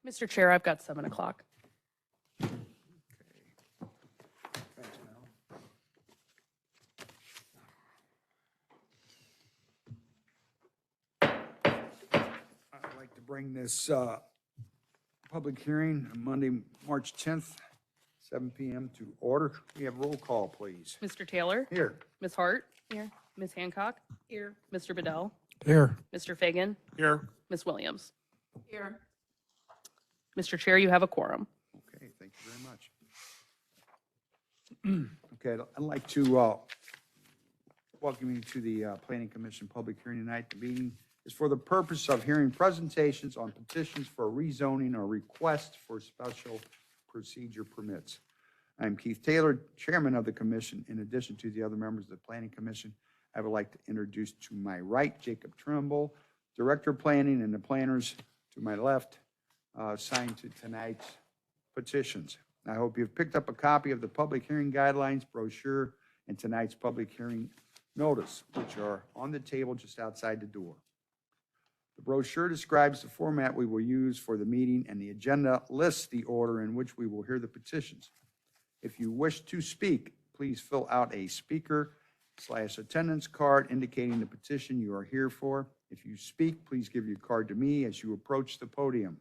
Mr. Chair, I've got 7 o'clock. Thanks, Mel. I'd like to bring this public hearing on Monday, March 10th, 7 PM to order. We have roll call, please. Mr. Taylor? Here. Ms. Hart? Here. Ms. Hancock? Here. Mr. Bedell? Here. Mr. Fagan? Here. Ms. Williams? Here. Mr. Chair, you have a quorum. Okay, thank you very much. Okay, I'd like to welcome you to the Planning Commission public hearing tonight. The meeting is for the purpose of hearing presentations on petitions for rezoning or requests for special procedure permits. I'm Keith Taylor, Chairman of the Commission. In addition to the other members of the Planning Commission, I would like to introduce to my right Jacob Trimble, Director of Planning, and the planners to my left, signed to tonight's petitions. I hope you've picked up a copy of the public hearing guidelines brochure and tonight's public hearing notice, which are on the table just outside the door. The brochure describes the format we will use for the meeting, and the agenda lists the order in which we will hear the petitions. If you wish to speak, please fill out a speaker/attendance card indicating the petition you are here for. If you speak, please give your card to me as you approach the podium.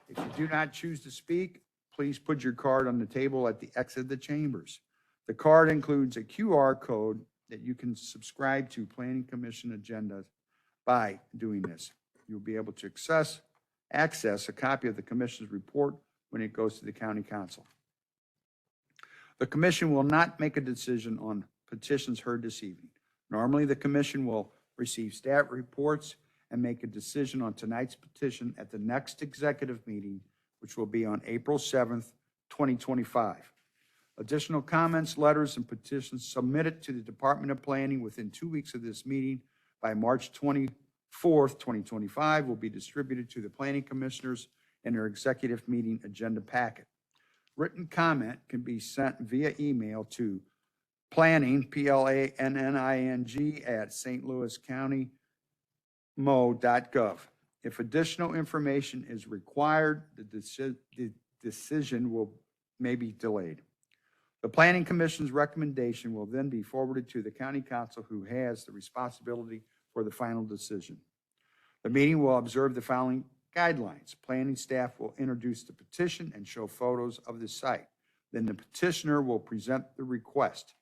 If you do not choose to speak, please put your card on the table at the exit of the chambers. The card includes a QR code that you can subscribe to Planning Commission agendas by doing this. You'll be able to access a copy of the commission's report when it goes to the county council. The commission will not make a decision on petitions heard this evening. Normally, the commission will receive staff reports and make a decision on tonight's petition at the next executive meeting, which will be on April 7th, 2025. Additional comments, letters, and petitions submitted to the Department of Planning within 2 weeks of this meeting by March 24th, 2025 will be distributed to the planning commissioners in their executive meeting agenda packet. Written comment can be sent via email to planning, PLANNING, at stlouiscountymo.gov. If additional information is required, the decision may be delayed. The Planning Commission's recommendation will then be forwarded to the County Council, who has the responsibility for the final decision. The meeting will observe the following guidelines. Planning staff will introduce the petition and show photos of the site. Then the petitioner will present the request.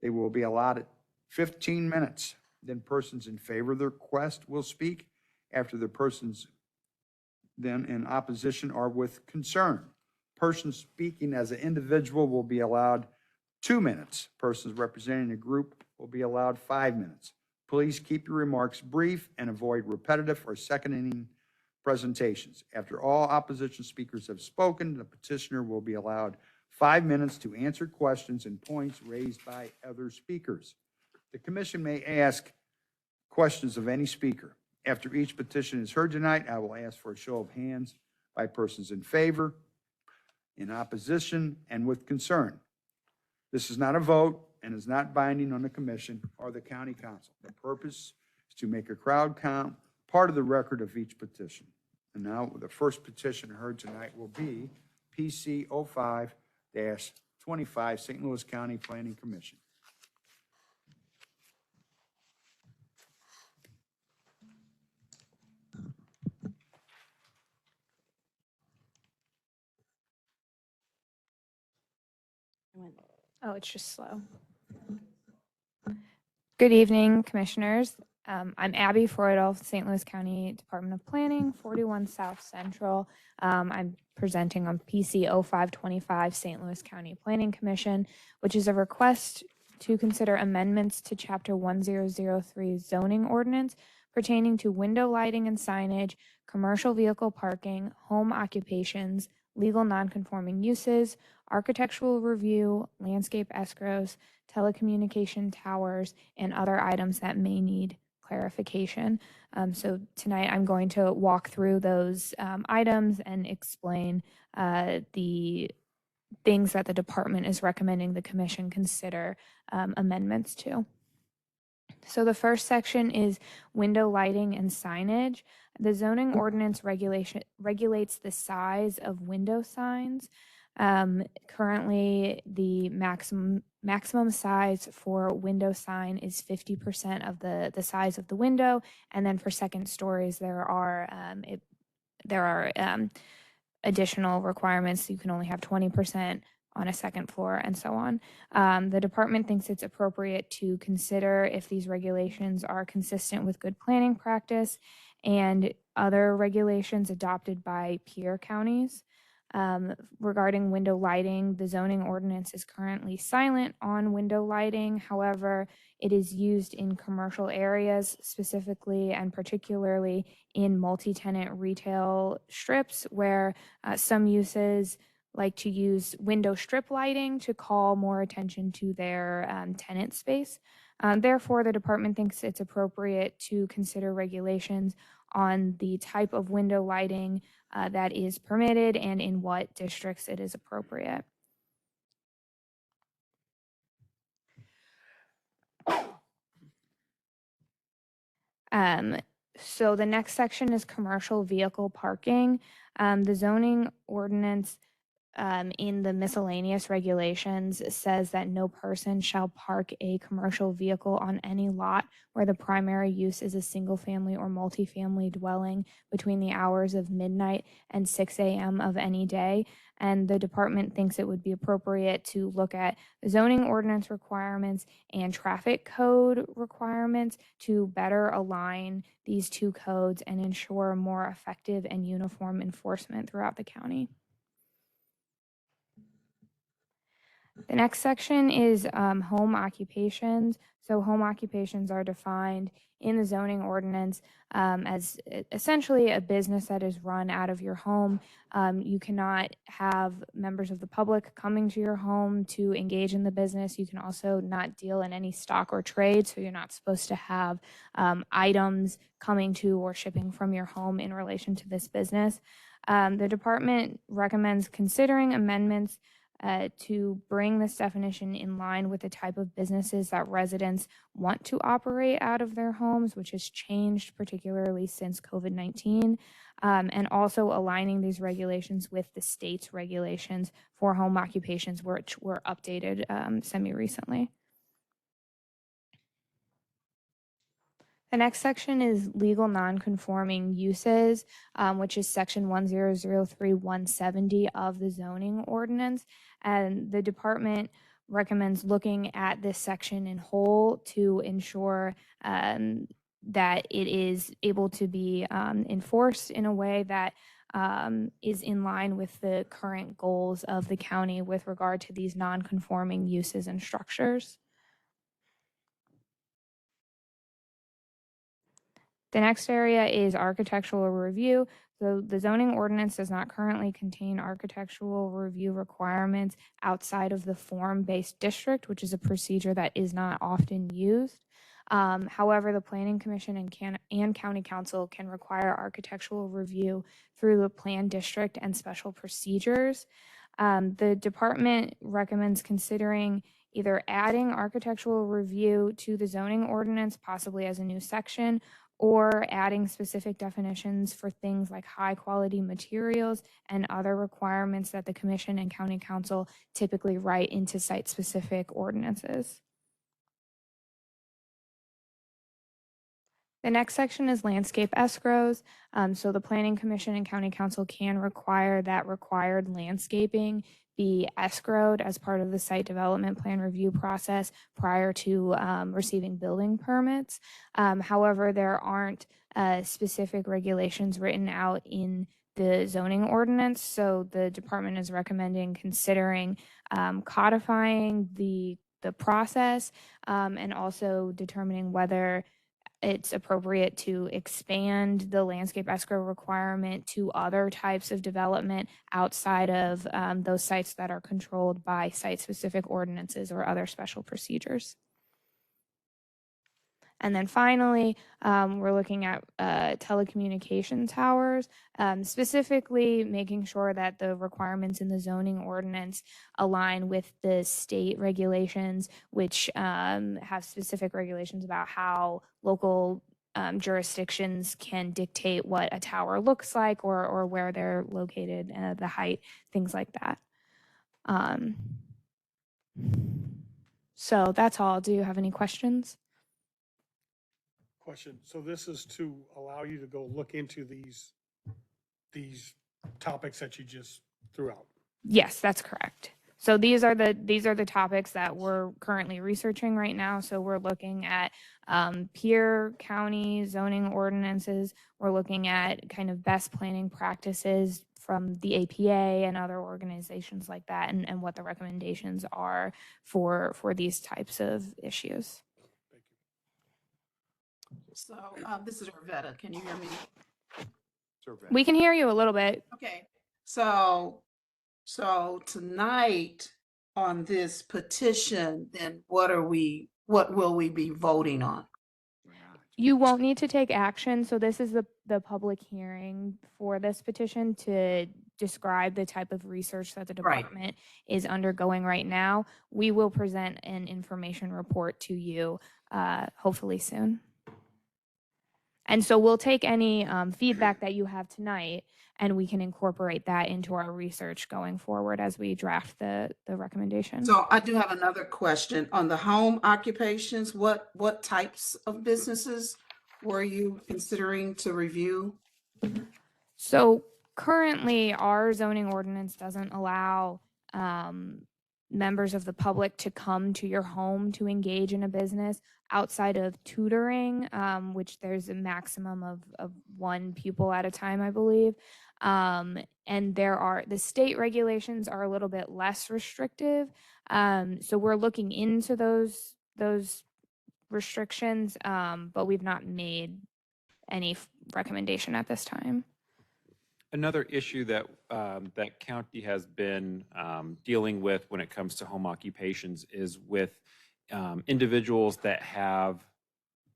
They will be allotted 15 minutes. Then persons in favor of the request will speak. After the persons then in opposition or with concern. Persons speaking as an individual will be allowed 2 minutes. Persons representing a group will be allowed 5 minutes. Please keep your remarks brief and avoid repetitive or seconding presentations. After all opposition speakers have spoken, the petitioner will be allowed 5 minutes to answer questions and points raised by other speakers. The commission may ask questions of any speaker. After each petition is heard tonight, I will ask for a show of hands by persons in favor, in opposition, and with concern. This is not a vote and is not binding on the commission or the county council. The purpose is to make a crowd count part of the record of each petition. And now the first petition heard tonight will be PC 05-25, St. Louis County Planning Commission. Oh, it's just slow. Good evening, commissioners. I'm Abby Freudel, St. Louis County Department of Planning, 41 South Central. I'm presenting on PC 0525, St. Louis County Planning Commission, which is a request to consider amendments to Chapter 1003 zoning ordinance pertaining to window lighting and signage, commercial vehicle parking, home occupations, legal nonconforming uses, architectural review, landscape escrows, telecommunication towers, and other items that may need clarification. So tonight I'm going to walk through those items and explain the things that the department is recommending the commission consider amendments to. So the first section is window lighting and signage. The zoning ordinance regulates the size of window signs. Currently, the maximum size for window sign is 50% of the size of the window, and then for second stories there are additional requirements. You can only have 20% on a second floor and so on. The department thinks it's appropriate to consider if these regulations are consistent with good planning practice and other regulations adopted by peer counties. Regarding window lighting, the zoning ordinance is currently silent on window lighting. However, it is used in commercial areas, specifically and particularly in multi-tenant retail strips, where some uses like to use window strip lighting to call more attention to their tenant space. Therefore, the department thinks it's appropriate to consider regulations on the type of window lighting that is permitted and in what districts it is appropriate. So the next section is commercial vehicle parking. The zoning ordinance in the miscellaneous regulations says that no person shall park a commercial vehicle on any lot where the primary use is a single family or multifamily dwelling between the hours of midnight and 6 a.m. of any day. And the department thinks it would be appropriate to look at zoning ordinance requirements and traffic code requirements to better align these two codes and ensure more effective and uniform enforcement throughout the county. The next section is home occupations. So home occupations are defined in the zoning ordinance as essentially a business that is run out of your home. You cannot have members of the public coming to your home to engage in the business. You can also not deal in any stock or trade, so you're not supposed to have items coming to or shipping from your home in relation to this business. The department recommends considering amendments to bring this definition in line with the type of businesses that residents want to operate out of their homes, which has changed particularly since COVID-19, and also aligning these regulations with the state's regulations for home occupations, which were updated semi-recently. The next section is legal non-conforming uses, which is section 1003-170 of the zoning ordinance. And the department recommends looking at this section in whole to ensure that it is able to be enforced in a way that is in line with the current goals of the county with regard to these non-conforming uses and structures. The next area is architectural review. So the zoning ordinance does not currently contain architectural review requirements outside of the form-based district, which is a procedure that is not often used. However, the Planning Commission and County Council can require architectural review through the plan district and special procedures. The department recommends considering either adding architectural review to the zoning ordinance, possibly as a new section, or adding specific definitions for things like high quality materials and other requirements that the Commission and County Council typically write into site specific ordinances. The next section is landscape escrows. So the Planning Commission and County Council can require that required landscaping be escrowed as part of the site development plan review process prior to receiving building permits. However, there aren't specific regulations written out in the zoning ordinance, so the department is recommending considering codifying the process and also determining whether it's appropriate to expand the landscape escrow requirement to other types of development outside of those sites that are controlled by site-specific ordinances or other special procedures. And then finally, we're looking at telecommunication towers, specifically making sure that the requirements in the zoning ordinance align with the state regulations, which have specific regulations about how local jurisdictions can dictate what a tower looks like or where they're located, the height, things like that. So that's all. Do you have any questions? Question. So this is to allow you to go look into these topics that you just threw out. Yes, that's correct. So these are the topics that we're currently researching right now. So we're looking at peer county zoning ordinances. We're looking at kind of best planning practices from the APA and other organizations like that, and what the recommendations are for these types of issues. So this is Ravetta. Can you hear me? We can hear you a little bit. Okay. So tonight on this petition, then what will we be voting on? You won't need to take action. So this is the public hearing for this petition to describe the type of research that the Right. department is undergoing right now. We will present an information report to you hopefully soon. And so we'll take any feedback that you have tonight, and we can incorporate that into our research going forward as we draft the recommendation. So I do have another question on the home occupations. What types of businesses were you considering to review? So currently, our zoning ordinance doesn't allow members of the public to come to your home to engage in a business outside of tutoring, which there's a maximum of one pupil at a time, I believe. And the state regulations are a little bit less restrictive. So we're looking into those restrictions, but we've not made any recommendation at this time. Another issue that that county has been dealing with when it comes to home occupations is with individuals that have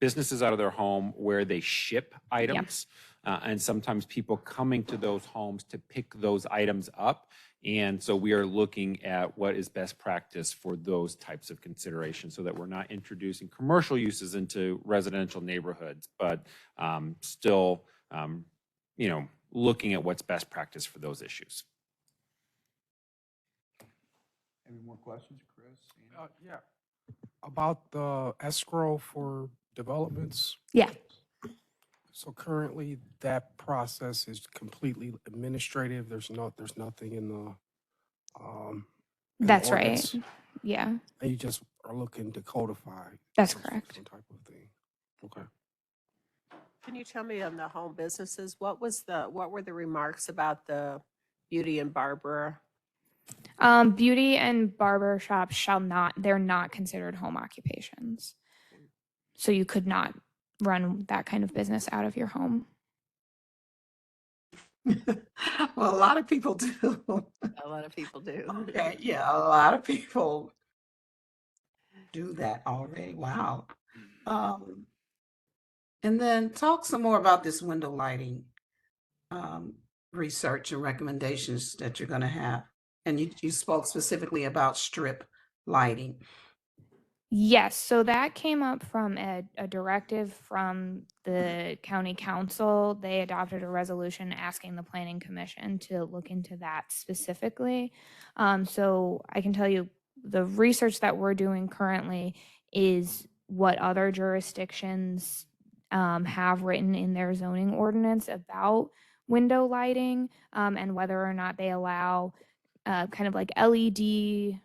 businesses out of their home where they ship items, and sometimes people coming to those homes to pick those items up. And so we are looking at what is best practice for those types of considerations so that we're not introducing commercial uses into residential neighborhoods, but still, looking at what's best practice for those issues. Any more questions, Chris? Yeah. About the escrow for developments. Yeah. So currently that process is completely administrative. There's nothing in the That's right. ordinance. Yeah, And you just are looking to codify. that's some- correct. Some type of thing. Okay. Can you tell me on the home businesses, what were the remarks about the beauty and barber? Beauty and barber shops they're not considered home occupations. So you could not run that kind of business out of your home. Well, a lot of people do. A lot of people do. Okay, yeah, a lot of people do that already. Wow. And then talk some more about this window lighting research and recommendations that you're going to have. And you spoke specifically about strip lighting. Yes, so that came up from a directive from the county council. They adopted a resolution asking the planning commission to look into that specifically. So I can tell you the research that we're doing currently is what other jurisdictions have written in their zoning ordinance about window lighting, and whether or not they allow kind of like LED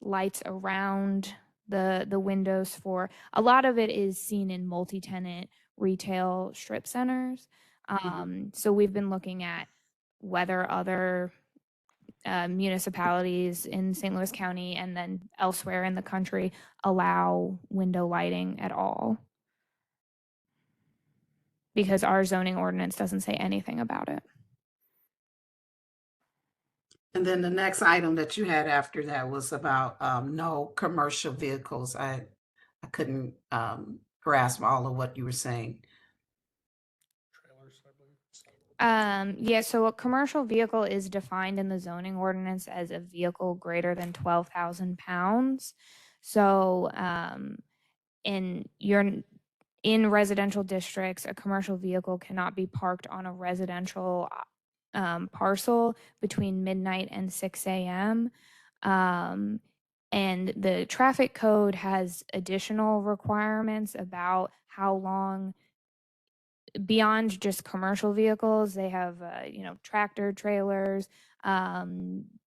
lights around the windows. For a lot of it is seen in multi-tenant retail strip centers. So we've been looking at whether other municipalities in St. Louis County and then elsewhere in the country allow window lighting at all, because our zoning ordinance doesn't say anything about it. And then the next item that you had after that was about no commercial vehicles. I couldn't grasp all of what you were saying. Trailers, I believe. Yeah, so a commercial vehicle is defined in the zoning ordinance as a vehicle greater than 12,000 pounds. So, in residential districts, a commercial vehicle cannot be parked on a residential parcel between midnight and 6 a.m. And the traffic code has additional requirements about how long, beyond just commercial vehicles. They have, tractor trailers,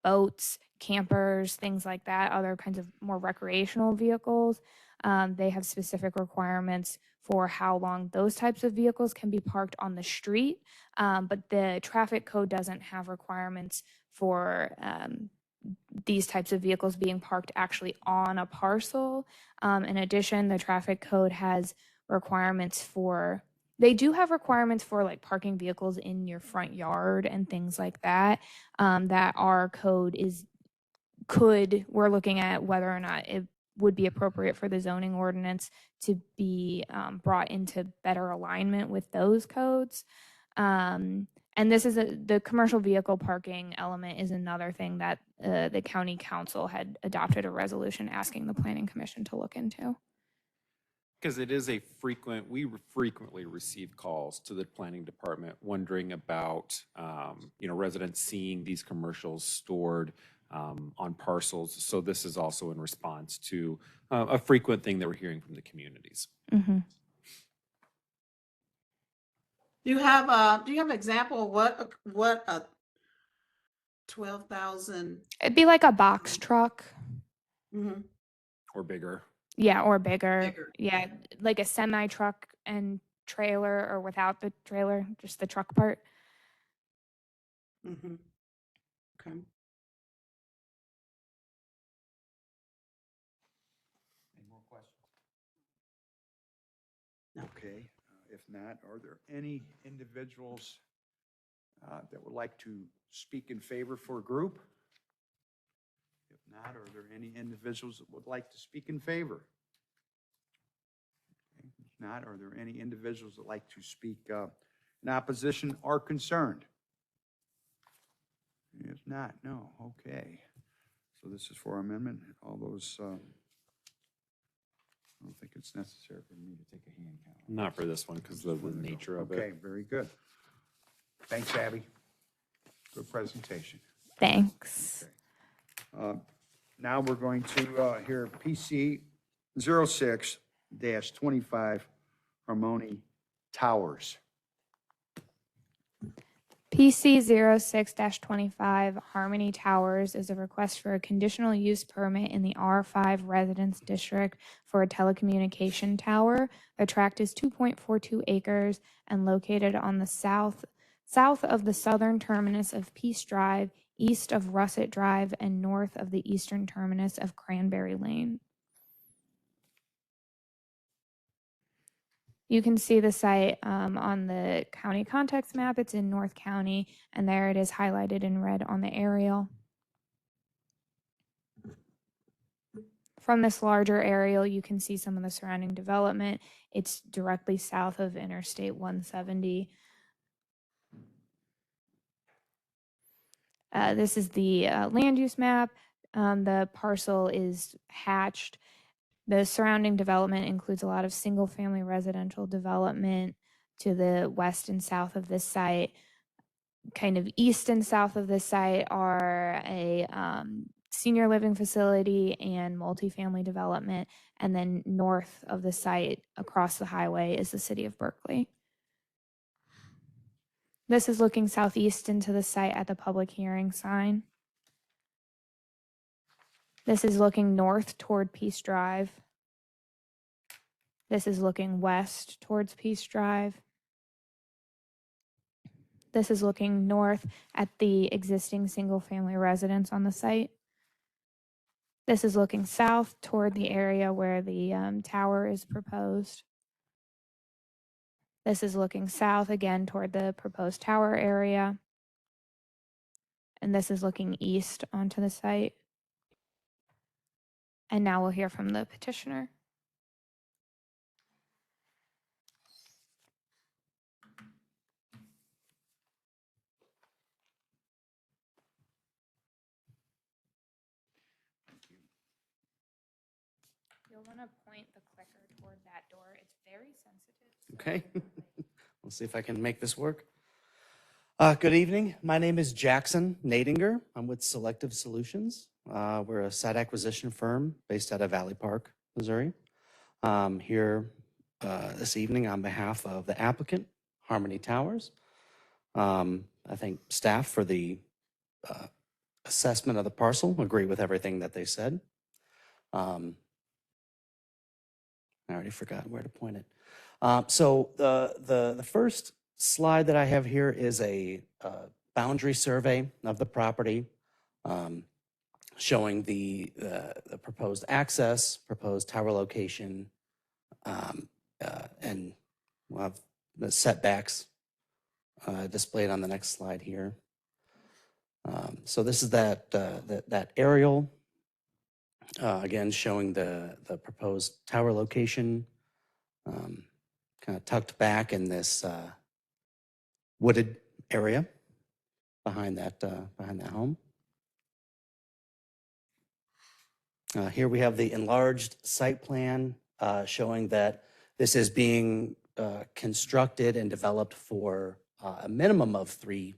boats, campers, things like that, other kinds of more recreational vehicles. They have specific requirements for how long those types of vehicles can be parked on the street. But the traffic code doesn't have requirements for these types of vehicles being parked actually on a parcel. In addition, the traffic code has requirements for, they do have requirements for like parking vehicles in your front yard and things like that. That our code we're looking at whether or not it would be appropriate for the zoning ordinance to be brought into better alignment with those codes. And this is the commercial vehicle parking element is another thing that the county council had adopted a resolution asking the planning commission to look into. Because it is we frequently receive calls to the planning department wondering about, residents seeing these commercials stored on parcels. So this is also in response to a frequent thing that we're hearing from the communities. Mm-hmm. Do you have an example of what a 12,000? It'd be like a box truck. Mhm. Or bigger. Yeah, or bigger. Bigger. Yeah, like a semi truck and trailer, or without the trailer, just the truck part. Mhm. Okay. Any more questions? Okay, if not, are there any individuals that would like to speak in favor for a group? If not, are there any individuals that would like to speak in favor? Okay, if not, are there any individuals that like to speak in opposition or concerned? If not, no, okay. So this is for amendment. All those, I don't think it's necessary for me to take a hand count. Not for this one because of the nature of Okay, it. very good. Thanks, Abby. Good presentation. Thanks. Okay. Now we're going to hear PC 06-25 Harmony Towers. PC 06-25 Harmony Towers is a request for a conditional use permit in the R5 Residence District for a telecommunication tower. The tract is 2.42 acres and located on the south of the southern terminus of Peace Drive, east of Russet Drive, and north of the eastern terminus of Cranberry Lane. You can see the site on the county context map. It's in North County, and there it is highlighted in red on the aerial. From this larger aerial, you can see some of the surrounding development. It's directly south of Interstate 170. This is the land use map. The parcel is hatched. The surrounding development includes a lot of single-family residential development to the west and south of this site. Kind of east and south of this site are a senior living facility and multifamily development. And then north of the site, across the highway, is the city of Berkeley. This is looking southeast into the site at the public hearing sign. This is looking north toward Peace Drive. This is looking west towards Peace Drive. This is looking north at the existing single-family residence on the site. This is looking south toward the area where the tower is proposed. This is looking south again toward the proposed tower area. And this is looking east onto the site. And now we'll hear from the petitioner. you'll want to point the clicker toward that door. It's very sensitive. so- Okay. We'll see if I can make this work. Good evening. My name is Jackson Nadinger. I'm with Selective Solutions. We're a site acquisition firm based out of Valley Park, Missouri. Here this evening on behalf of the applicant, Harmony Towers. I think staff for the assessment of the parcel agree with everything that they said. I already forgot where to point it. So the first slide that I have here is a boundary survey of the property, showing the proposed access, proposed tower location, and we'll have the setbacks displayed on the next slide here. So this is that aerial, again showing the proposed tower location, kind of tucked back in this wooded area behind that home. Here we have the enlarged site plan showing that this is being constructed and developed for a minimum of 3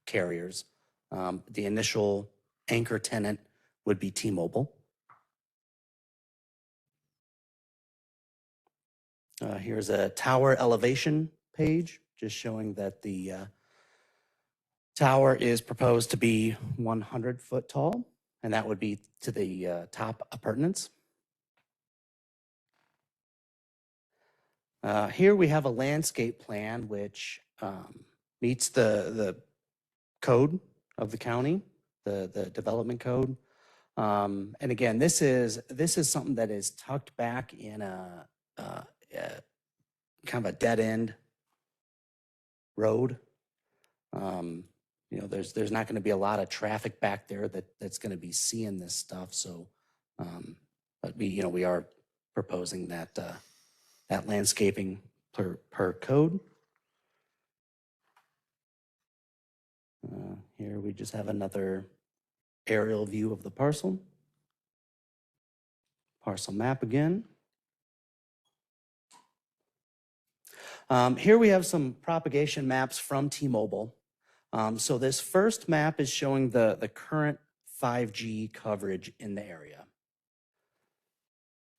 carriers. The initial anchor tenant would be T-Mobile. Here's a tower elevation page, just showing that the tower is proposed to be 100 foot tall, and that would be to the top appurtenance. Here we have a landscape plan which meets the code of the county, the development code. And again, this is something that is tucked back in a kind of a dead end road. You know, there's not going to be a lot of traffic back there that's going to be seeing this stuff. So, but we are proposing that that landscaping per code. Here we just have another aerial view of the parcel. Parcel map again. Here we have some propagation maps from T-Mobile. So this first map is showing the current 5G coverage in the area.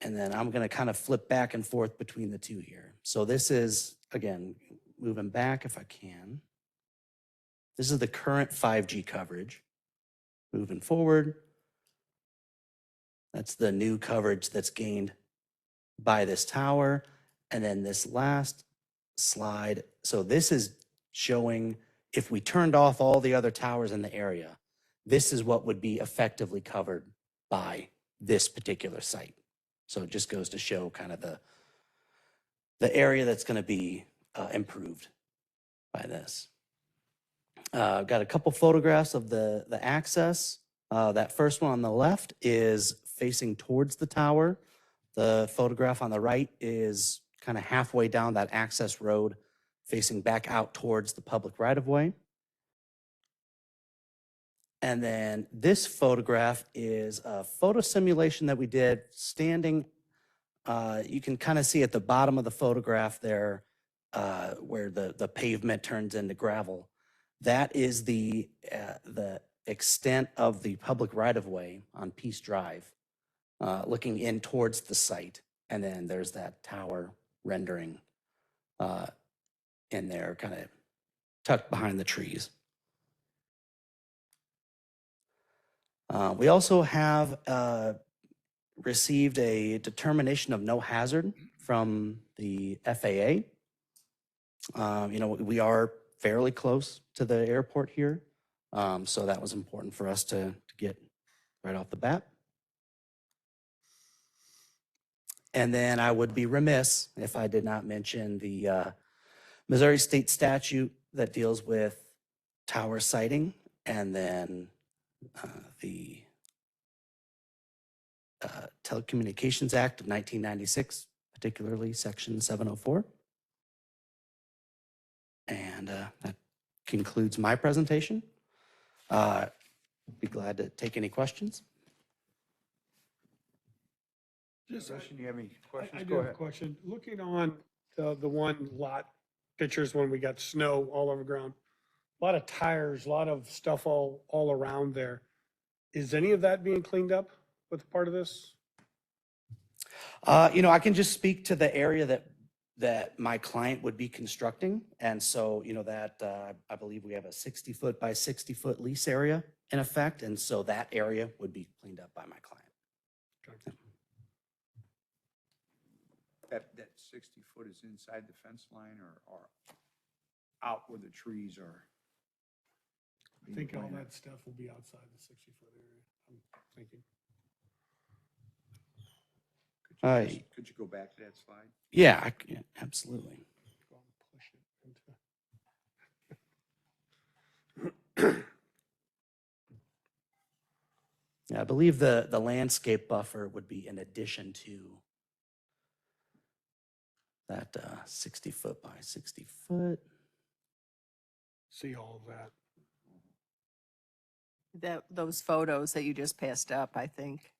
And then I'm going to kind of flip back and forth between the two here. So this is, again, moving back if I can. This is the current 5G coverage. Moving forward, that's the new coverage that's gained by this tower. And then this last slide, so this is showing if we turned off all the other towers in the area, this is what would be effectively covered by this particular site. So it just goes to show kind of the area that's going to be improved by this. I've got a couple photographs of the access. That first one on the left is facing towards the tower. The photograph on the right is kind of halfway down that access road, facing back out towards the public right-of-way. And then this photograph is a photo simulation that we did standing. You can kind of see at the bottom of the photograph there where the pavement turns into gravel. That is the extent of the public right-of-way on Peace Drive, looking in towards the site. And then there's that tower rendering in there, kind of tucked behind the trees. We also have received a determination of no hazard from the FAA. We are fairly close to the airport here, so that was important for us to get right off the bat. And then I would be remiss if I did not mention the Missouri state statute that deals with tower siting, and then the Telecommunications Act of 1996, particularly Section 704. And that concludes my presentation. Be glad to take any questions. Just, Commission, you have any I questions? do Go have a ahead. question. Looking on the one lot pictures when we got snow all over the ground, a lot of tires, a lot of stuff all around there. Is any of that being cleaned up with part of this? I can just speak to the area that my client would be constructing. And so, that, I believe we have a 60-foot by 60-foot lease area in effect. And so that area would be cleaned up by my client. That 60 foot is inside the fence line or out where the trees are? I think all that stuff will be outside the 60-foot area, I'm thinking. Could you go back to that slide? Yeah, absolutely. Go and push it into. Yeah, I believe the landscape buffer would be in addition to that 60-foot by 60-foot. See all of that. Those photos that you just passed up, I think.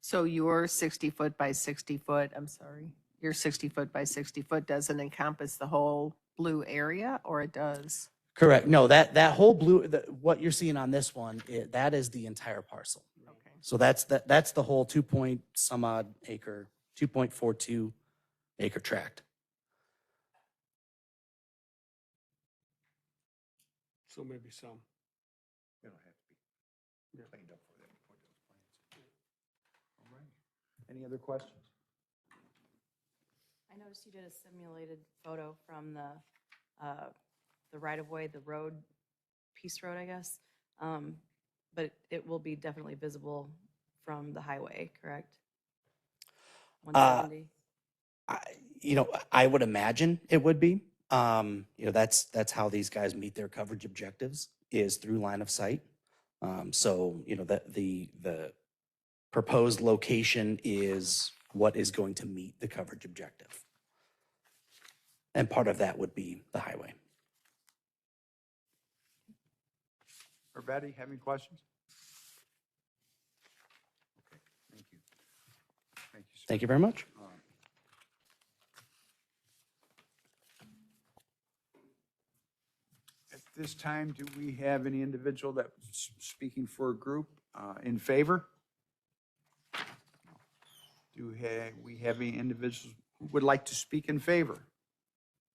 So your 60-foot by 60-foot, I'm sorry, your 60-foot by 60-foot doesn't encompass the whole blue area, or it does? Correct. No, that whole blue, what you're seeing on this one, that is the entire parcel. Okay. So that's the whole 2-point-some odd acre, 2.42 acre tract. So maybe some. It'll have to be cleaned up for them before those plans. All right. Any other questions? I noticed you did a simulated photo from the right-of-way, the road, Peace Road, I guess. But it will be definitely visible from the highway, correct? 170? I would imagine it would be. That's how these guys meet their coverage objectives, is through line of sight. So, that the proposed location is what is going to meet the coverage objective. And part of that would be the highway. Or Betty, have any questions? Okay, thank you. Thank you, sir. Thank you very much. At this time, do we have any individual that's speaking for a group in favor? Do we have any individuals who would like to speak in favor?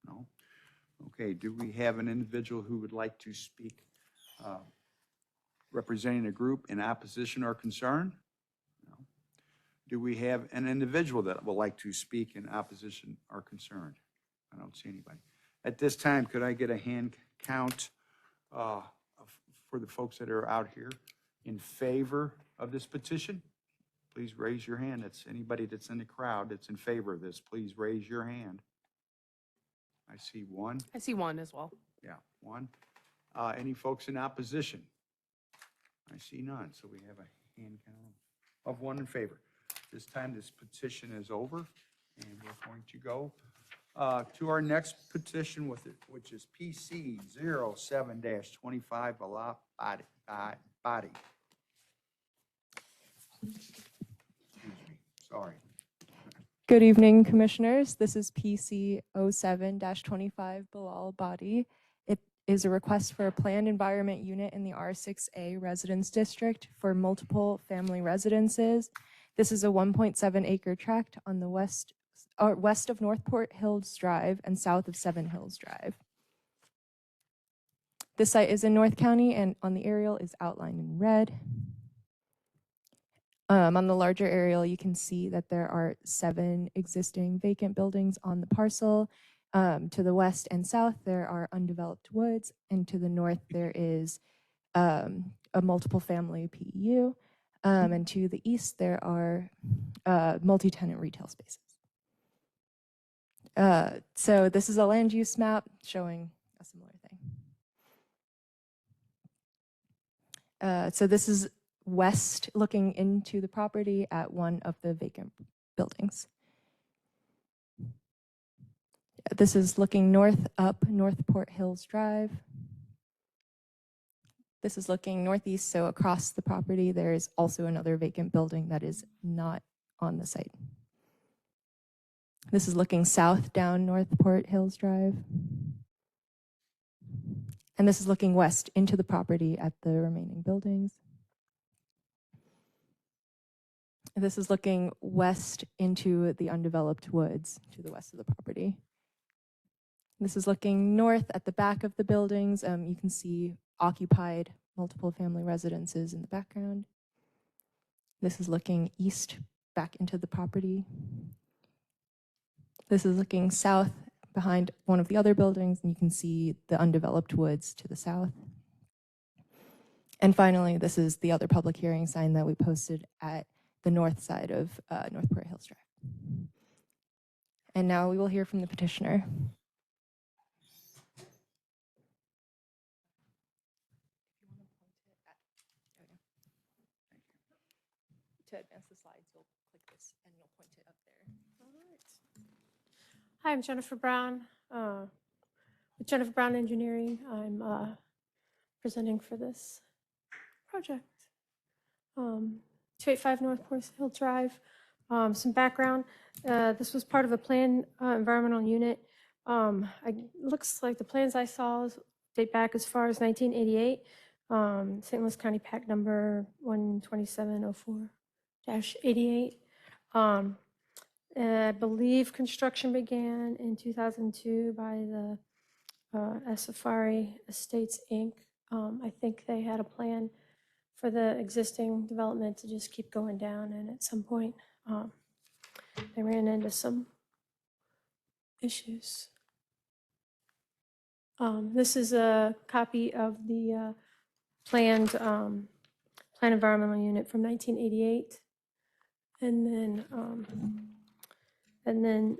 No? Okay, do we have an individual who would like to speak representing a group in opposition or concern? No. Do we have an individual that would like to speak in opposition or concern? I don't see anybody. At this time, could I get a hand count for the folks that are out here in favor of this petition? Please raise your hand. That's anybody that's in the crowd that's in favor of this. Please raise your hand. I see one. I see one as well. Yeah, one. Any folks in opposition? I see none, so we have a hand count of one in favor. This time, this petition is over, and we're going to go to our next petition with it, which is PC 07-25 Bala Body. Excuse me, sorry. Good evening, Commissioners. This is PC 07-25 Bilal Badi. It is a request for a planned environment unit in the R6A Residence District for multiple family residences. This is a 1.7 acre tract on the west of Northport Hills Drive and south of Seven Hills Drive. This site is in North County and on the aerial is outlined in red. On the larger aerial, you can see that there are 7 existing vacant buildings on the parcel. To the west and south, there are undeveloped woods, and to the north, there is a multiple family PEU. And to the east, there are multi-tenant retail spaces. So this is a land use map showing a similar thing. So this is west looking into the property at one of the vacant buildings. This is looking north up Northport Hills Drive. This is looking northeast, so across the property, there is also another vacant building that is not on the site. This is looking south down Northport Hills Drive. And this is looking west into the property at the remaining buildings. This is looking west into the undeveloped woods to the west of the property. This is looking north at the back of the buildings. You can see occupied multiple family residences in the background. This is looking east back into the property. This is looking south behind one of the other buildings, and you can see the undeveloped woods to the south. And finally, this is the other public hearing sign that we posted at the north side of Northport Hills Drive. And now we will hear from the petitioner. To advance the slides, you'll click this and you'll point it up there. Hi, I'm Jennifer Brown with Jennifer Brown Engineering. I'm presenting for this project. 285 North Forest Hill Drive. Some background. This was part of a planned environmental unit. Looks like the plans I saw date back as far as 1988. St. Louis County Pact number 12704-88. I believe construction began in 2002 by the Safari Estates, Inc. I think they had a plan for the existing development to just keep going down, and at some point they ran into some issues. This is a copy of the planned plan environmental unit from 1988, and then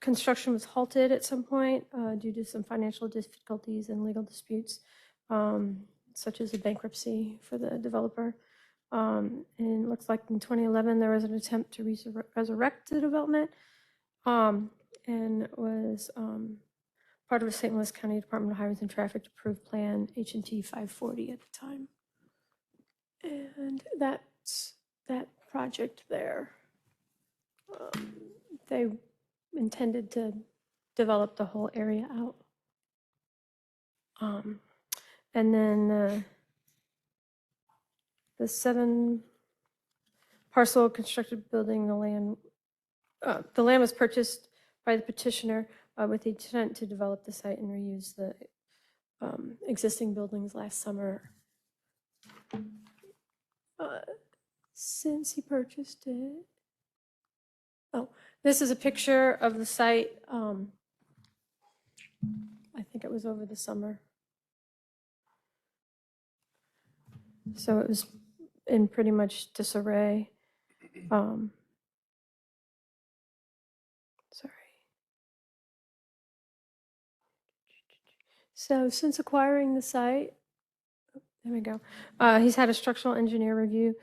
construction was halted at some point due to some financial difficulties and legal disputes, such as a bankruptcy for the developer. And it looks like in 2011 there was an attempt to resurrect the development, and it was part of a St. Louis County Department of Highways and Traffic approved plan H&T 540 at the time. And that's that project there. They intended to develop the whole area out. And then the 7 parcel constructed building, the land was purchased by the petitioner with the intent to develop the site and reuse the existing buildings last summer. Since he purchased it. Oh, this is a picture of the site. I think it was over the summer. So it was in pretty much disarray. Sorry. So since acquiring the site, there we go. He's had a structural engineer review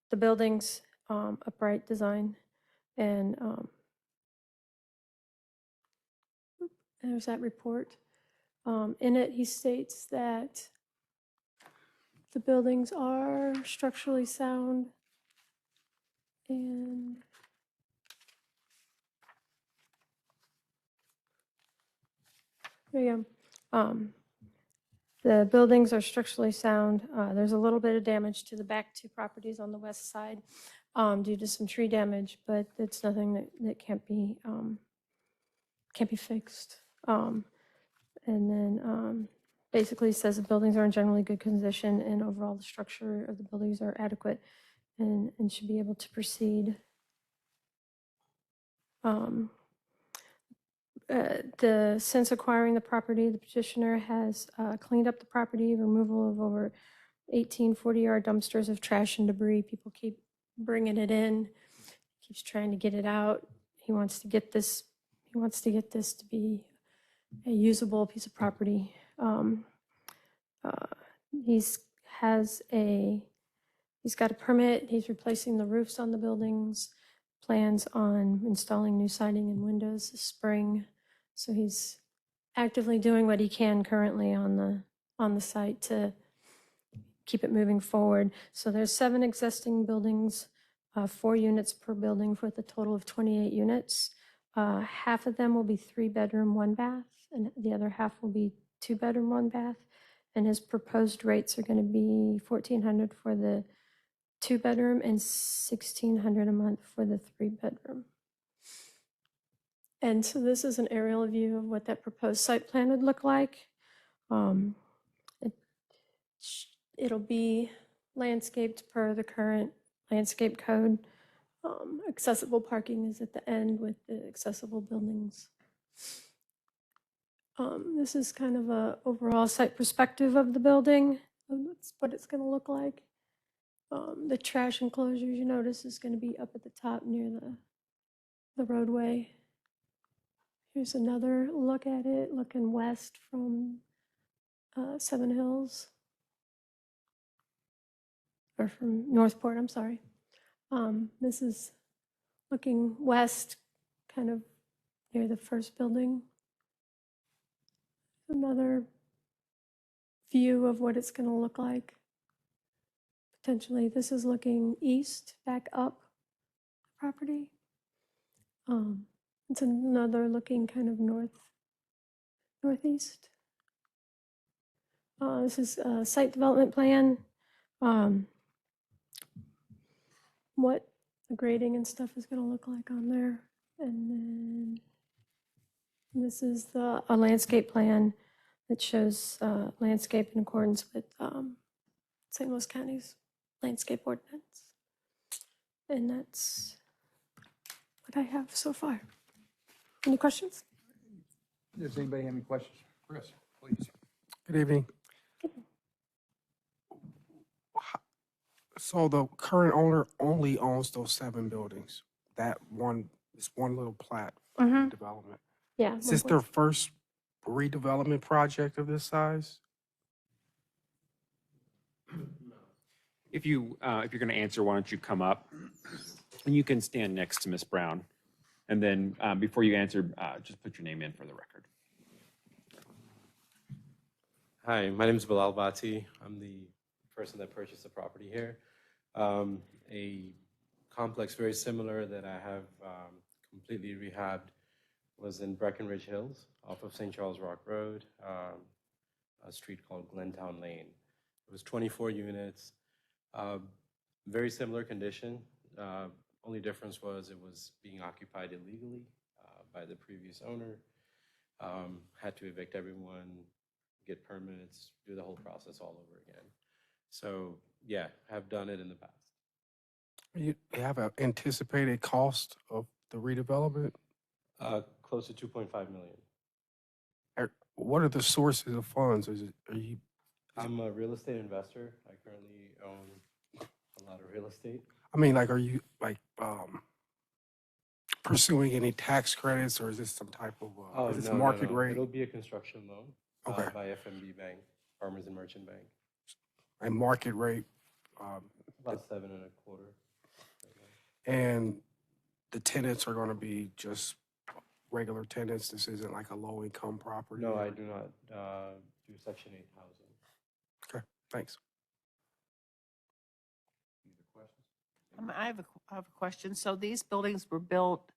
the building's upright design, and there's that report. In it, he states that the buildings are structurally sound and there you go. The buildings are structurally sound. There's a little bit of damage to the back 2 properties on the west side due to some tree damage, but it's nothing that can't be fixed. And then basically says the buildings are in generally good condition and overall the structure of the buildings are adequate and should be able to proceed. Since acquiring the property, the petitioner has cleaned up the property, removal of over 18 40-yard dumpsters of trash and debris. People keep bringing it in, keeps trying to get it out. He wants to get this to be a usable piece of property. He's got a permit. He's replacing the roofs on the buildings, plans on installing new siding and windows this spring. So he's actively doing what he can currently on on the site to keep it moving forward. So there's 7 existing buildings, 4 units per building for the total of 28 units. Half of them will be 3-bedroom, 1 bath, and the other half will be 2-bedroom, 1 bath. And his proposed rates are going to be $1,400 for the 2-bedroom and $1,600 a month for the 3-bedroom. And so this is an aerial view of what that proposed site plan would look like. It'll be landscaped per the current landscape code. Accessible parking is at the end with the accessible buildings. This is kind of a overall site perspective of the building. That's what it's going to look like. The trash enclosure, you notice, is going to be up at the top near the roadway. Here's another look at it, looking west from Seven Hills. Or from Northport, I'm sorry. This is looking west, kind of near the first building. Another view of what it's going to look like. Potentially, this is looking east, back up the property. It's another looking kind of northeast. This is a site development plan. What the grading and stuff is going to look like on there. And then this is a landscape plan that shows landscape in accordance with St. Louis County's landscape ordinance. And that's what I have so far. Any questions? Does anybody have any questions? Chris, please. Good evening. So the current owner only owns those 7 buildings, this one little plat Mhm. development. Yeah. Is this their first redevelopment project of this size? If you're going to answer, why don't you come up and you can stand next to Ms. Brown. And then before you answer, just put your name in for the record. Hi, my name is Bilal Bhatti. I'm the person that purchased the property here. A complex very similar that I have completely rehabbed was in Breckenridge Hills off of St. Charles Rock Road, a street called Glentown Lane. It was 24 units, very similar condition. Only difference was it was being occupied illegally by the previous owner. Had to evict everyone, get permits, do the whole process all over again. So yeah, have done it in the past. You have an anticipated cost of the redevelopment? Close to 2.5 million. What are the sources of funds? I'm a real estate investor. I currently own a lot of real estate. I mean, like, are you pursuing any tax credits, or is this some type of, is this market rate? It'll be a construction loan Okay. by FMB Bank, Farmers and Merchant Bank. And market rate? About 7.25. And the tenants are going to be just regular tenants? This isn't like a low-income property? No, I do not do Section 8 housing. Okay, thanks. I have a question. So these buildings were built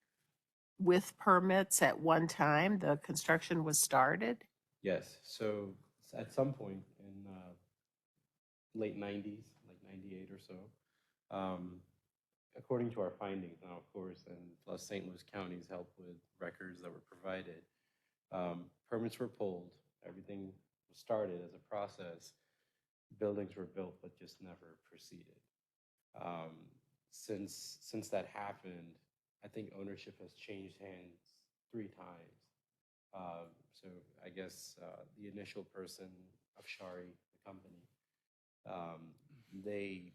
with permits at one time? The construction was started? Yes, so at some point in late 90s, like 98 or so, according to our findings now, of course, and plus St. Louis County's help with records that were provided, permits were pulled, everything was started as a process, buildings were built but just never proceeded. Since that happened, I think ownership has changed hands 3 times. So I guess the initial person of Shari, the company, they,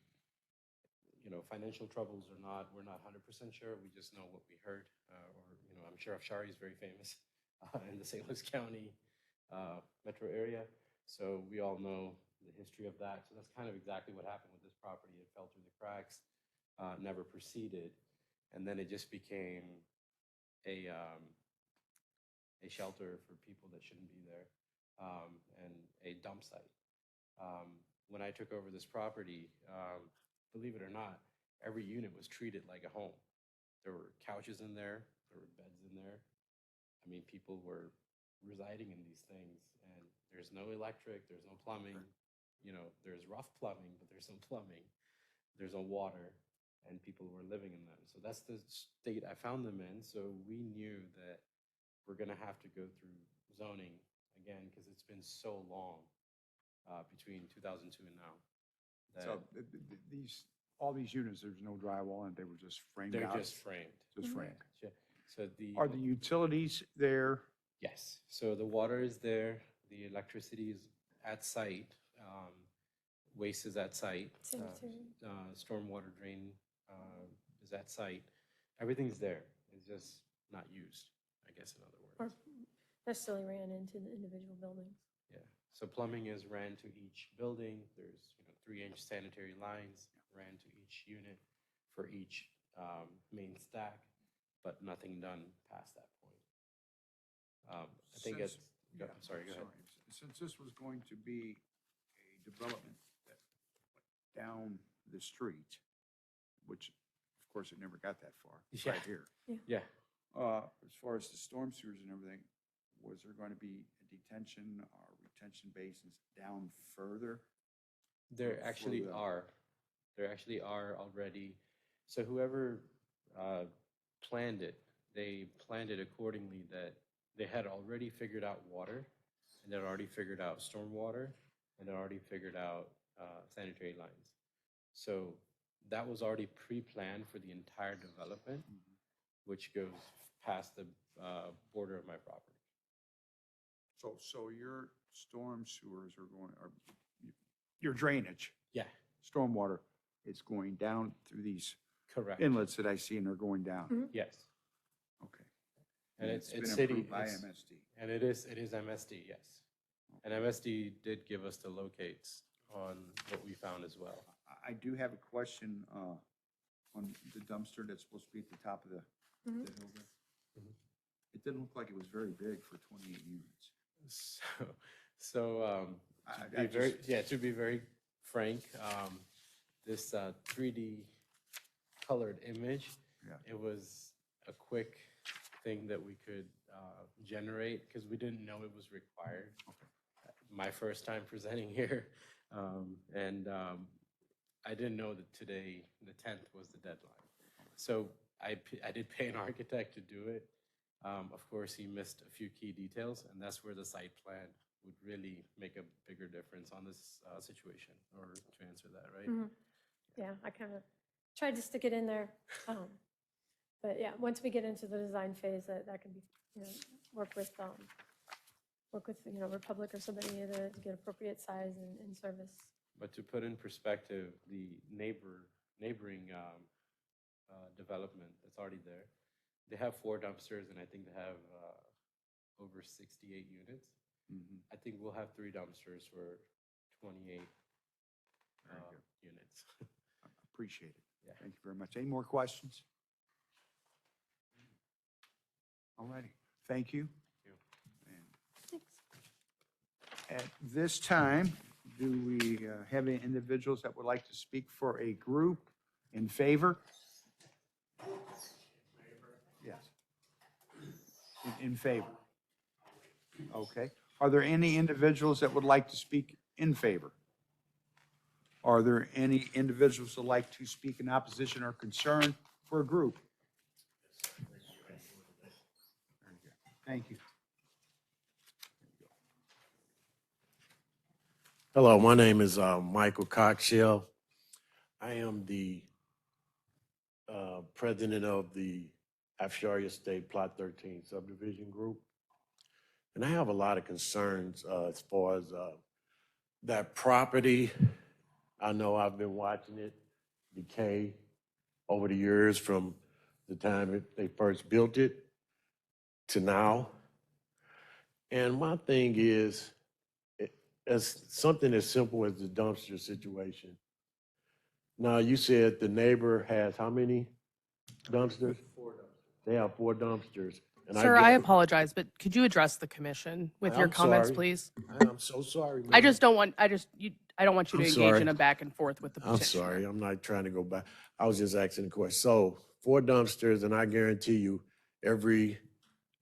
financial troubles or not, we're not 100% sure. We just know what we heard, I'm sure Shari is very famous in the St. Louis County metro area. So we all know the history of that. So that's kind of exactly what happened with this property. It fell through the cracks, never proceeded, and then it just became a shelter for people that shouldn't be there. and a dump site. When I took over this property, believe it or not, every unit was treated like a home. There were couches in there were beds in there. I mean, people were residing in these things, and there's no electric, there's no plumbing. You know, there's rough plumbing, but there's no plumbing. There's no water, and people were living in them. So that's the state I found them in. So we knew that we're gonna have to go through zoning again, because it's been so long between 2002 and now. So all these units, there's no drywall and they were just framed out? They're just framed. Just framed. Yeah. So Are the utilities there? Yes, so the water is there, the electricity is at site, waste is at site. Sanitary. Stormwater drain is at site. Everything's there, it's just not used, I guess, in other Or words. necessarily ran into the individual buildings. Yeah, so plumbing is ran to each building, there's, 3-inch sanitary lines ran to each unit for each main stack, but nothing done past that point. I think it's, Yeah, I'm sorry, go ahead. Since this was going to be a development that went down the street, which, of course, it never got that far, Yeah. right here. Yeah, As far as the storm sewers and everything, was there going to be a detention or retention basins down further? there for actually the- are. There actually are already. So whoever planned it, they planned it accordingly that they had already figured out water, and they'd already figured out stormwater, and they'd already figured out sanitary lines. So that was already pre-planned for the entire development, which goes past the border of my property. So your storm sewers are going, or your drainage, Yeah, stormwater, is going down through these correct. inlets that I see, and they're going down? Yes, Okay. and it's been city. approved by it's- MSD. And it is MSD, yes. And MSD did give us the locates on what we found as well. I do have a question on the dumpster that's supposed to be at the top of the hill there. Mhm. It didn't look like it was very big for 28 units. So I- to I be very, just- yeah, to be very frank, this 3D colored image, Yeah. it was a quick thing that we could generate because we didn't know it was required. My first time presenting here, and I didn't know that today, the 10th, was the deadline. So I did pay an architect to do it. Of course, he missed a few key details, and that's where the site plan would really make a bigger difference on this situation, or to answer that, right? Yeah, I kind of tried to stick it in there. But yeah, once we get into the design phase, that can be, work with, Republic or somebody to get appropriate size and service. But to put in perspective, the neighboring development that's already there, they have 4 dumpsters, and I think they have over 68 units. I think we'll have 3 dumpsters for 28 Very good. units. Appreciate it. Yeah. Thank you very much. Any more questions? All righty. Thank you. And at this time, do we have any individuals that would like to speak for a group in favor? Yes. In favor? Okay. Are there any individuals that would like to speak in favor? Are there any individuals that would like to speak in opposition or concern for a group? Very good. Thank you. Hello, my name is Michael Coxshell. I am the president of the Afsharia Estate Plot 13 subdivision group. And I have a lot of concerns as far as that property. I know I've been watching it decay over the years from the time they first built it to now. And my thing is, as something as simple as the dumpster situation. Now, you said the neighbor has how many dumpsters? 4 dumpsters. They have 4 dumpsters. And Sir, I get- apologize, but could you address the commission with your I'm comments, sorry. please? I'm so sorry. I ma'am. just don't want, I don't want you to I'm engage sorry. in a back and forth with the I'm petitioner. sorry, I'm not trying to go back. I was just asking a question. So 4 dumpsters, and I guarantee you, every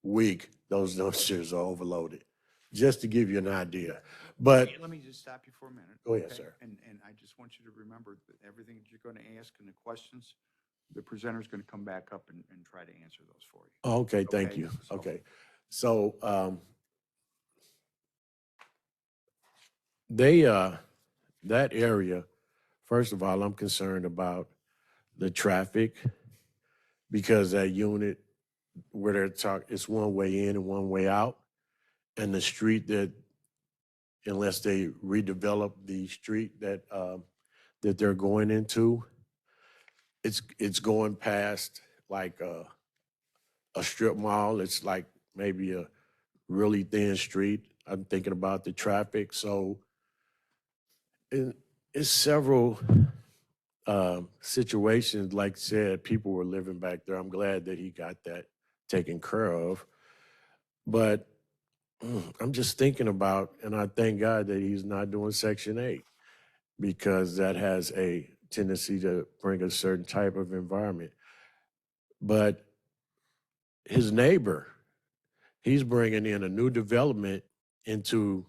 week, those dumpsters are overloaded, just to give you an idea. But, Let me just stop you for a minute. Go ahead, okay? sir. And I just want you to remember that everything that you're going to ask and the questions, the presenter's going to come back up and try to answer those for you. okay, thank Okay, you. so- Okay. So, that area, first of all, I'm concerned about the traffic because that unit where they're talking, it's one way in and one way out. And the street that, unless they redevelop the street that, that they're going into, it's going past like a strip mall. It's like maybe a really thin street. I'm thinking about the traffic. So it's several situations, like I said, people were living back there. I'm glad that he got that taken care of. But I'm just thinking about, and I thank God that he's not doing Section 8 because that has a tendency to bring a certain type of environment. But his neighbor, he's bringing in a new development into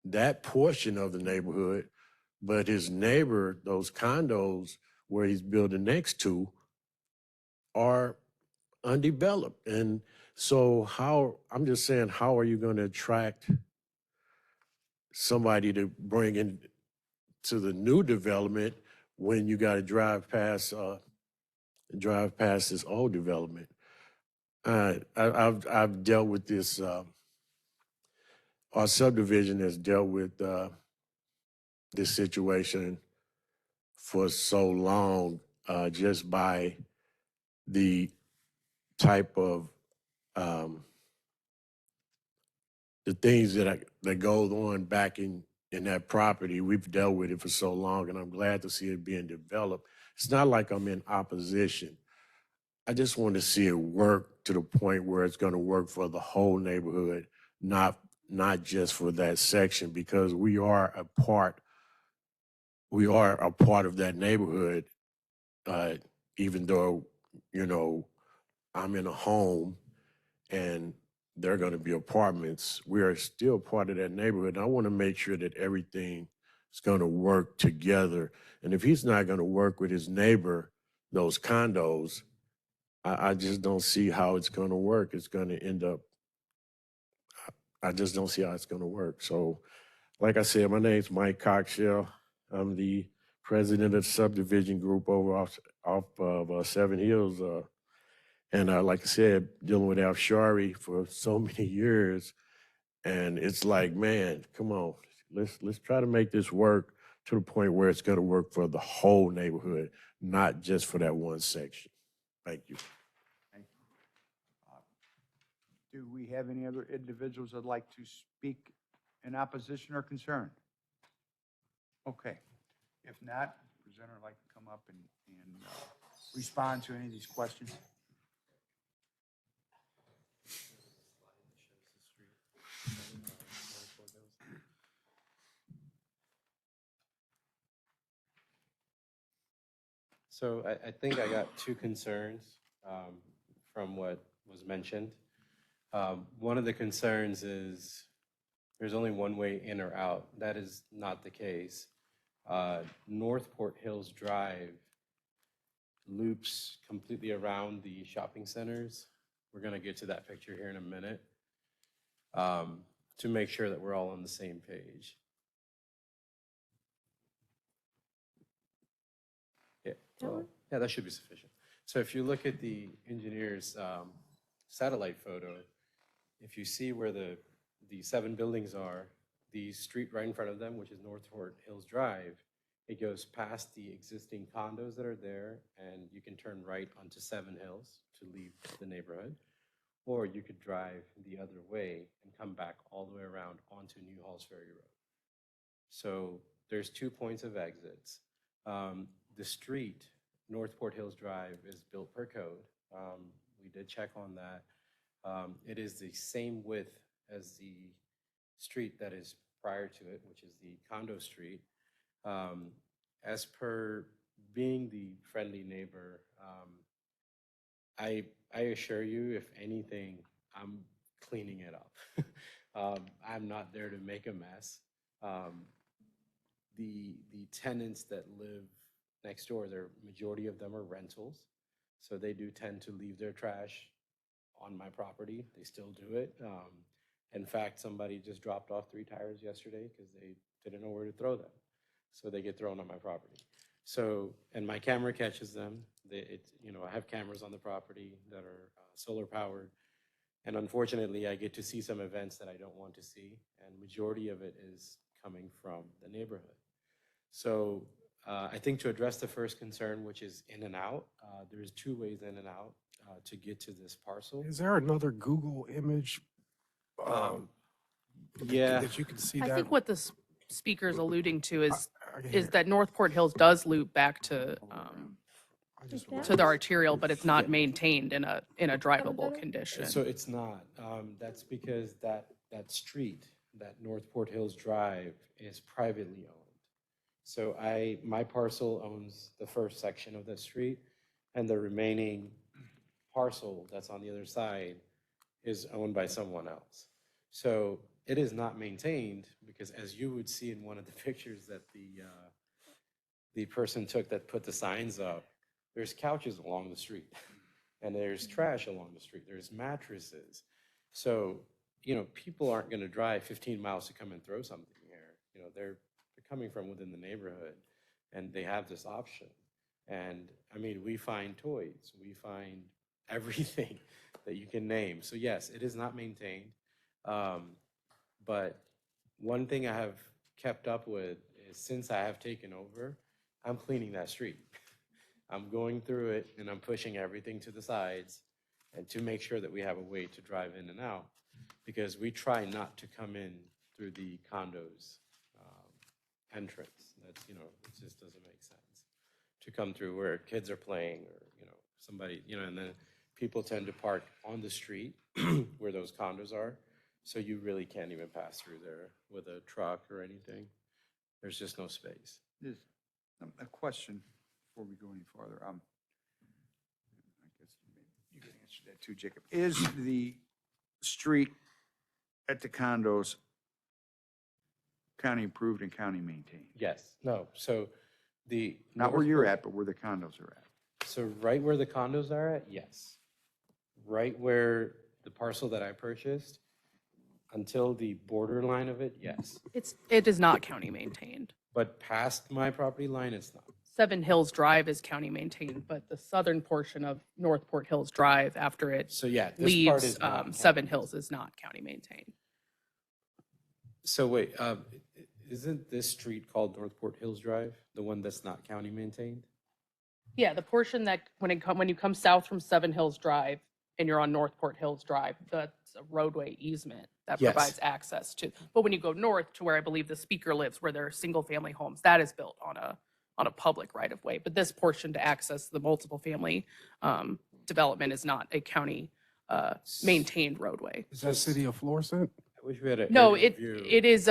that portion of the neighborhood, but his neighbor, those condos where he's building next to, are undeveloped. And so I'm just saying, how are you going to attract somebody to bring in to the new development when you got to drive past this old development? I've dealt with this. Our subdivision has dealt with this situation for so long, just by the type of the things that goes on back in that property. We've dealt with it for so long, and I'm glad to see it being developed. It's not like I'm in opposition. I just want to see it work to the point where it's going to work for the whole neighborhood, not just for that section, because we are a part of that neighborhood, even though, I'm in a home and they're going to be apartments. We are still part of that neighborhood. I want to make sure that everything is going to work together. And if he's not going to work with his neighbor, those condos, I just don't see how it's going to work. It's going to end up, I just don't see how it's going to work. So, like I said, my name's Mike Coxshell. I'm the president of the subdivision group over off of Seven Hills. And like I said, dealing with Afshari for so many years. And it's like, man, come on, let's try to make this work to the point where it's going to work for the whole neighborhood, not just for that one section. Thank you. Thank you. Do we have any other individuals that'd like to speak in opposition or concern? Okay. If not, the presenter would like to come up and respond to any of these questions. So I think I got 2 concerns from what was mentioned. One of the concerns is there's only one way in or out. That is not the case. Northport Hills Drive loops completely around the shopping centers. We're going to get to that picture here in a minute to make sure that we're all on the same page. Yeah, well, yeah, that should be sufficient. So if you look at the engineer's satellite photo, if you see where the 7 buildings are, the street right in front of them, which is Northport Hills Drive, it goes past the existing condos that are there, and you can turn right onto Seven Hills to leave the neighborhood, or you could drive the other way and come back all the way around onto New Halls Ferry Road. So there's 2 points of exits. The street, Northport Hills Drive, is built per code. We did check on that. It is the same width as the street that is prior to it, which is the condo street. As per being the friendly neighbor, I assure you, if anything, I'm cleaning it up. I'm not there to make a mess. The tenants that live next door, their majority of them are rentals, so they do tend to leave their trash on my property. They still do it. In fact, somebody just dropped off 3 tires yesterday because they didn't know where to throw them, so they get thrown on my property. So, and my camera catches them. I have cameras on the property that are solar powered. And unfortunately, I get to see some events that I don't want to see, and majority of it is coming from the neighborhood. So I think to address the first concern, which is in and out, there's 2 ways in and out to get to this parcel. Is there another Google image? Yeah. That you can see I that? think what the speaker's alluding to is I can is hear. that Northport Hills does loop back to I just Yeah. to the arterial, but it's not maintained in a drivable condition. So it's not. That's because that street, that Northport Hills Drive, is privately owned. So my parcel owns the first section of that street, and the remaining parcel that's on the other side is owned by someone else. So it is not maintained because, as you would see in one of the pictures that the person took that put the signs up, there's couches along the street, and there's trash along the street. There's mattresses. So, people aren't going to drive 15 miles to come and throw something here. They're coming from within the neighborhood, and they have this option. And I mean, we find toys, we find everything that you can name. So yes, it is not maintained. But one thing I have kept up with is, since I have taken over, I'm cleaning that street. I'm going through it and I'm pushing everything to the sides, and to make sure that we have a way to drive in and out, because we try not to come in through the condos entrance. That's, it just doesn't make sense to come through where kids are playing, or, somebody, and then people tend to park on the street where those condos are. So you really can't even pass through there with a truck or anything. There's just no space. There's a question before we go any farther. I guess you can answer that too, Jacob. Is the street at the condos county approved and county maintained? Yes. No. So the Not where you're at, but where the condos are at. So right where the condos are at, yes. Right where the parcel that I purchased, until the borderline of it, yes. It is not county maintained. But past my property line, it's not. 7 Hills Drive is county maintained, but the southern portion of Northport Hills Drive, after it So yeah, this part leaves is not 7 county. Hills, is not county maintained. So wait, isn't this street called Northport Hills Drive, the one that's not county maintained? Yeah, the portion that when you come south from 7 Hills Drive and you're on Northport Hills Drive, that's a roadway easement that Yes. provides access to. But when you go north to where I believe the speaker lives, where there are single-family homes, that is built on a public right-of-way. But this portion to access the multiple family development is not a county maintained roadway. Is that city of Florissant? I wish we had a. No, aerial it view. it is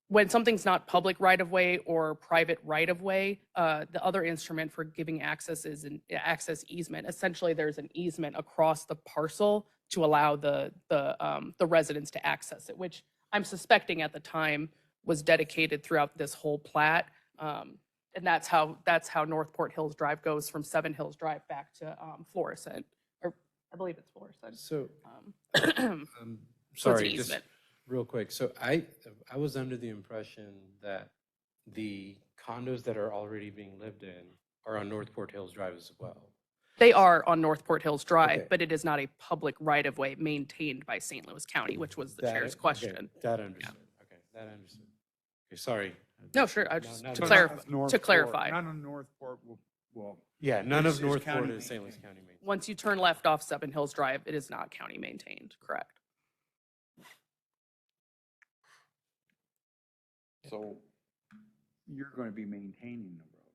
when something's not public right-of-way or private right-of-way, the other instrument for giving access is an access easement. Essentially, there's an easement across the parcel to allow the residents to access it, which I'm suspecting at the time was dedicated throughout this whole plat. And that's how Northport Hills Drive goes from 7 Hills Drive back to Florissant, or I believe it's Florissant. So, So it's an sorry, just easement. real quick. So I was under the impression that the condos that are already being lived in are on Northport Hills Drive as well. They are on Northport Hills Drive, Okay. but it is not a public right-of-way maintained by St. Louis County, which was the chair's Okay, question. that understood. Okay, that understood. Okay, sorry. No, sure, I just, Now- to now- clarify. None of Northport will. Yeah, none This of is Northport county is St. Louis maintained. County maintained. Once you turn left off 7 Hills Drive, it is not county maintained, correct? So you're going to be maintaining the road.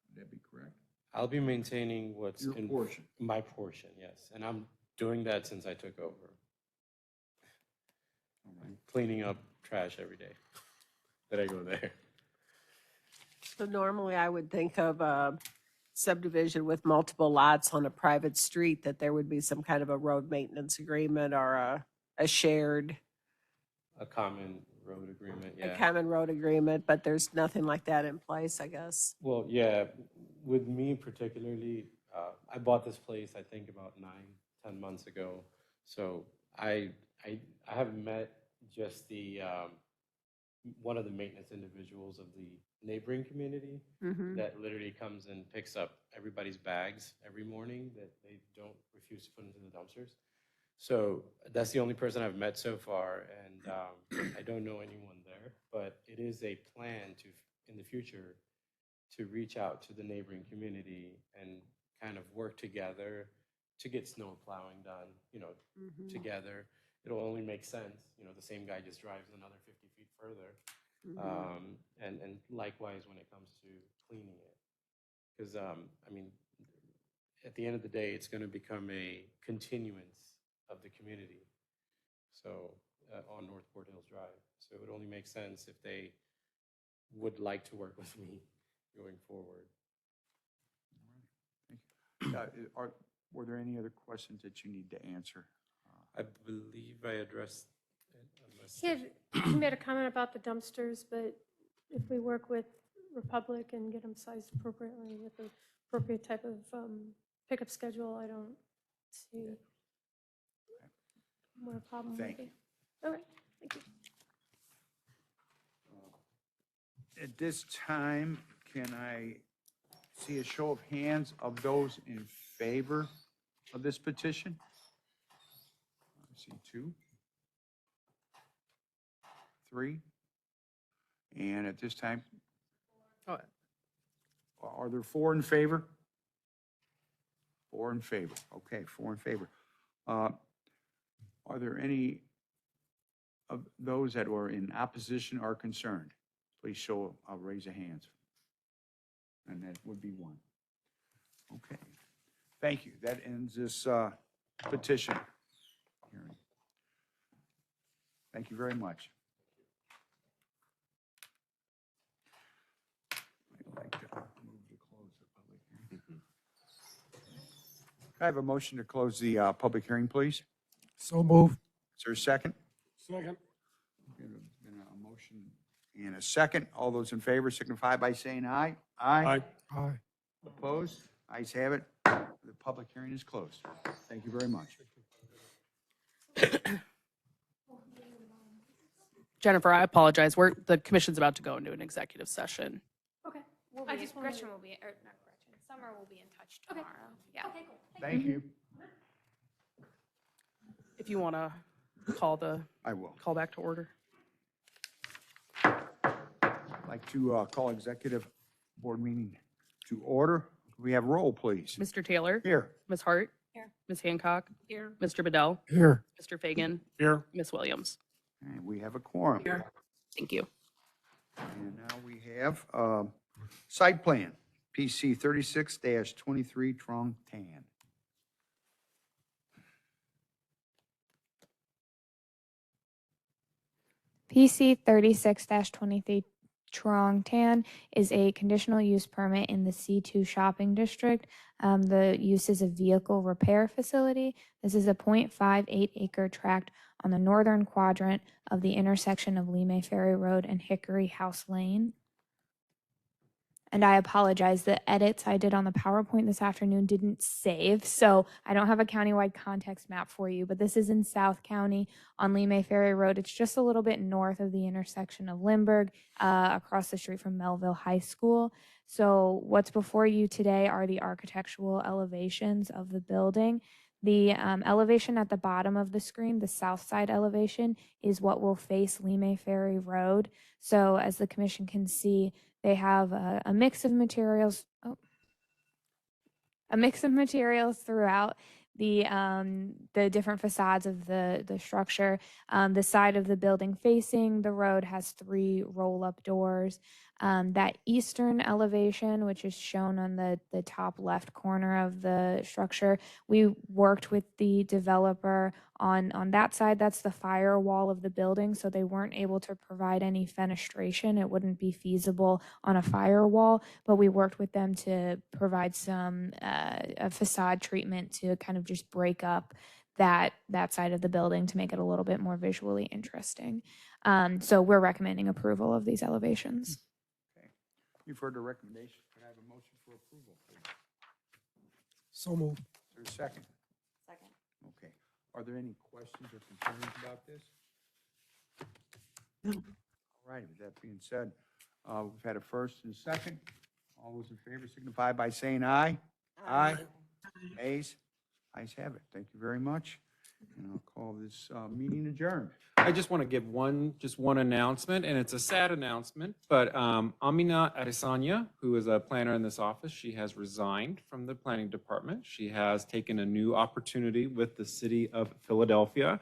Would that be correct? I'll be maintaining what's Your in portion. my portion, yes. And I'm doing that since I took over. I'm cleaning up trash every day that I go there. So normally I would think of a subdivision with multiple lots on a private street, that there would be some kind of a road maintenance agreement or a shared, A common road agreement, a yeah. common road agreement, but there's nothing like that in place, I guess. Well, yeah, with me particularly, I bought this place, I think about 9-10 months ago. So I have met just the, one of the maintenance individuals of the neighboring community Mhm. that literally comes and picks up everybody's bags every morning that they don't refuse to put into the dumpsters. So that's the only person I've met so far, and I don't know anyone there, but it is a plan to, in the future, to reach out to the neighboring community and kind of work together to get snow plowing done, Mhm. together. It'll only make sense, the same guy just drives another 50 feet further. Mhm. And likewise when it comes to cleaning it. Because, I mean, at the end of the day, it's going to become a continuance of the community. So, on North Port Hills Drive. So it would only make sense if they would like to work with me going forward. Were there any other questions that you need to answer? I believe I addressed it unless. He made a comment about the dumpsters, but if we work with Republic and get them sized appropriately with the appropriate type of pickup schedule, I don't see what a problem would Thank be. you. Okay, thank you. At this time, can I see a show of hands of those in favor of this petition? I see 2, 3. And at this time, Oh, are there 4 in favor? 4 in favor. Okay, 4 in favor. Are there any of those that were in opposition or concerned? Please raise a hand. And that would be 1. Okay. Thank you. That ends this petition hearing. Thank you very much. I'd like to move to close the public hearing. Can I have a motion to close the public hearing, please? So moved. Is there a second? Second. Been a motion and a second. All those in favor signify by saying aye. Aye. Aye. Opposed? Ayes have it. The public hearing is closed. Thank you very much. Jennifer, I apologize. The commission's about to go into an executive session. Okay. I just Gretchen will be, or not Gretchen, Summer will be in touch tomorrow. Yeah. Okay, cool. Thank you. If you want to I will. call back to order. I'd like to call executive board meeting to order. We have roll, please. Mr. Taylor? Here. Ms. Hart? Here. Ms. Hancock? Here. Mr. Bedell? Here. Mr. Fagan? Here. Ms. Williams? And we have a quorum. Thank you. And now we have site plan, PC 36-23 Trong Tan. PC 36-23 Trong Tan is a conditional use permit in the C2 shopping district. The use is a vehicle repair facility. This is a 0.58 acre tract on the northern quadrant of the intersection of Lemay Ferry Road and Hickory House Lane. And I apologize, the edits I did on the PowerPoint this afternoon didn't save, so I don't have a countywide context map for you, but this is in South County on Lemay Ferry Road. It's just a little bit north of the intersection of Lindbergh, across the street from Melville High School. So what's before you today are the architectural elevations of the building. The elevation at the bottom of the screen, the south side elevation, is what will face Lemay Ferry Road. So as the commission can see, they have a mix of materials. A mix of materials throughout. the different facades of the structure. The side of the building facing the road has 3 roll-up doors. That eastern elevation, which is shown on the top left corner of the structure, we worked with the developer on that side. That's the firewall of the building, so they weren't able to provide any fenestration. It wouldn't be feasible on a firewall, but we worked with them to provide some a facade treatment to kind of just break up that side of the building to make it a little bit more visually interesting. So we're recommending approval of these elevations. You've heard the recommendation. Can I have a motion for approval, please? So moved. Is there a second? Second. Okay. Are there any questions or concerns about this? All right, with that being said, we've had a first and a second. All those in favor signify by saying aye. Aye. Ayes? Ayes have it. Thank you very much. And I'll call this meeting adjourned. I just want to give one announcement, and it's a sad announcement, but Amina Arisanya, who is a planner in this office, she has resigned from the planning department. She has taken a new opportunity with the city of Philadelphia.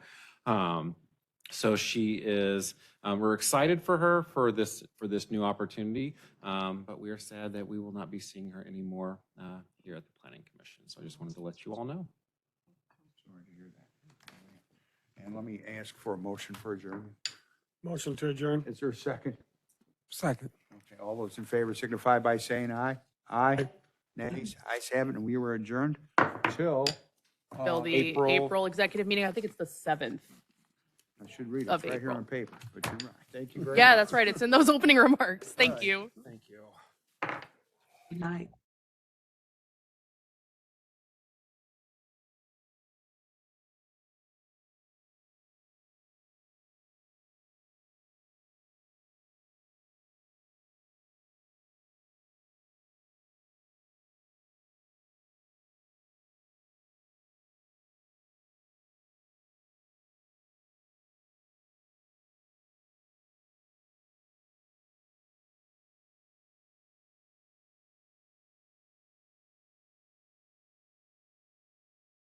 So she is, we're excited for her for this new opportunity, but we are sad that we will not be seeing her anymore here at the Planning Commission. So I just wanted to let you all know. Sorry to hear that. And let me ask for a motion for adjournment. Motion to adjourn. Is there a second? Second. Okay, all those in favor signify by saying aye. Aye. Nays? Ayes have it, and we were adjourned till Bill, the April executive meeting, I think it's the 7th. I should read it. of It's right here April. on paper, but you're right. Thank you very much. Yeah, that's right. It's in those opening remarks. Thank right. you. Thank you. Good night.